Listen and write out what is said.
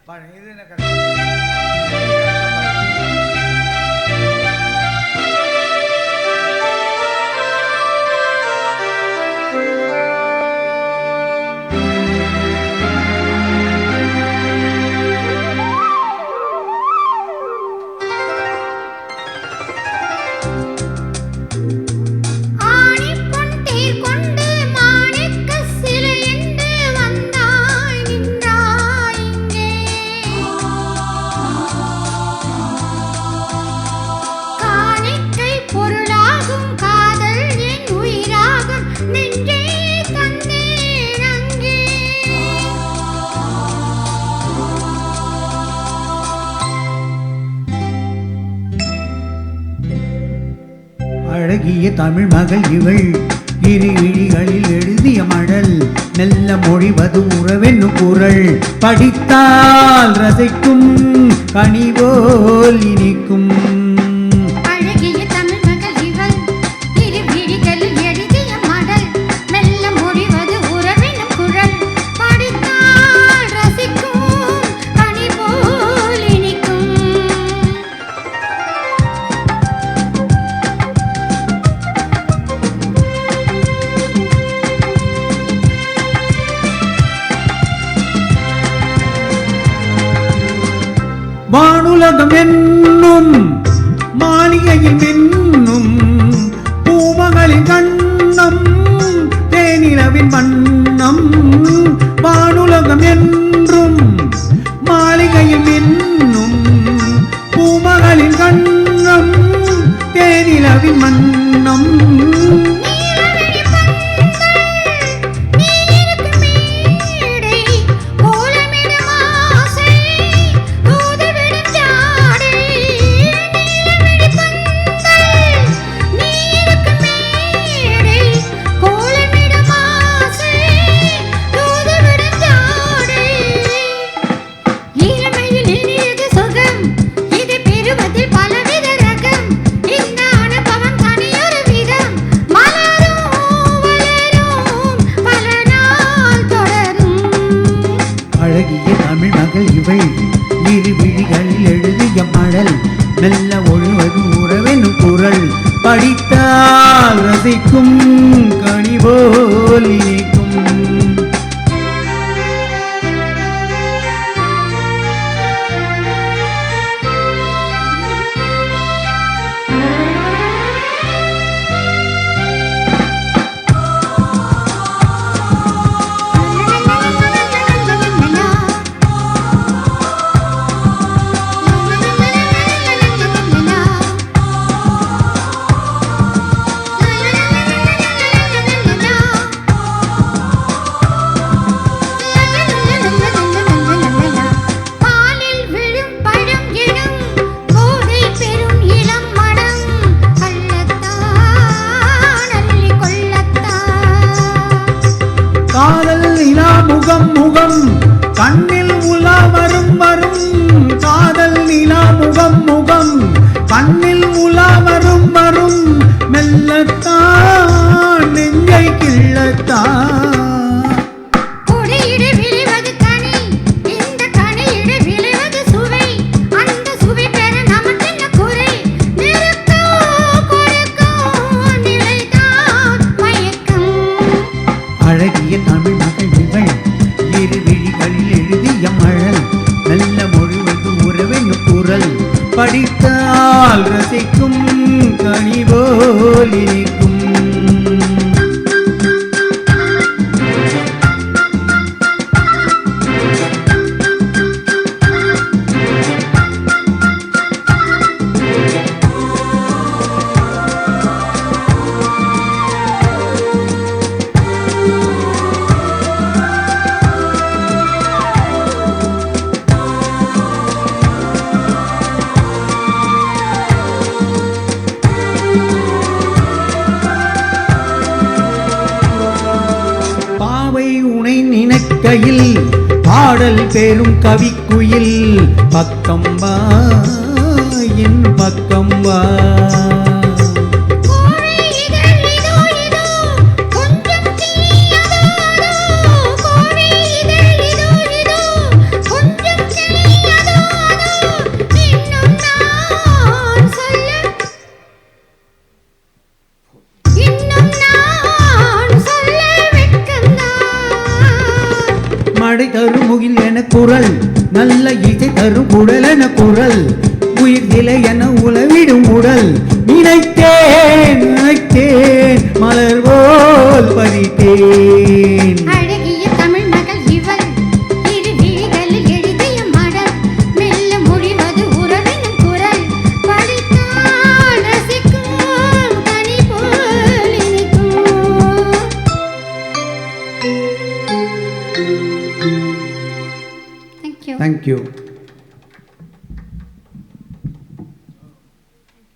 இது என்ன அழகிய தமிழ் மகள் இவள் இரு விழிகளில் எழுதிய மடல் மெல்ல மொழிவது உறவென்னும் குரல் படித்தால் ரசிக்கும் கனிவோல் இனிக்கும் வானுலகம் என்னும் மாளிகையில் மின்னும் பூமகளின் கண்ணம் தேனிலவின் வண்ணம் வானுலகம் என்றும் மாளிகையில் மின்னும் பூமகளின் கண்ணம் தேனிலவின் வண்ணம் அழகிய தமிழ் மகள் இவள் இரு விழிகளில் எழுதிய மடல் மெல்ல ஒழுவது உறவெனும் குரல் படித்தால் ரசிக்கும் கனிவோல் இனிக்கும் காதல் நிலா முகம் முகம் கண்ணில் உலா வரும் வரும் காதல் நிலா முகம் முகம் கண்ணில் உலா வரும் வரும் மெல்லத்தான் நெஞ்சை கிள்ளத்தான் அழகிய தமிழ் மகள் இவள் இரு விழிகளில் எழுதிய மழல் நல்ல மொழிவது உறவெனும் குரல் படித்தால் ரசிக்கும் கனிவோல் இனிக்கும் நினைக்கையில் பாடல் பேரும் கவிக்குயில் பக்கம் வா என் பக்கம் வா கொஞ்சம் நடை தரும் முகில் என குரல், நல்ல இசை தரும் குடல் என குரல், உயிர் நிலை என உளவிடும் உடல். நினைத்தேன் நினைத்தேன் மலர் போல் பதித்தேன். அழகிய தமிழ் மகள் இவள், இரு விழிகளில் எழுதிய மடல், மெல்ல மொழிவது உறவினும் குரல், படித்தால் ரசிக்கும் கனி போல் இனிக்கும். Thank you. Thank you.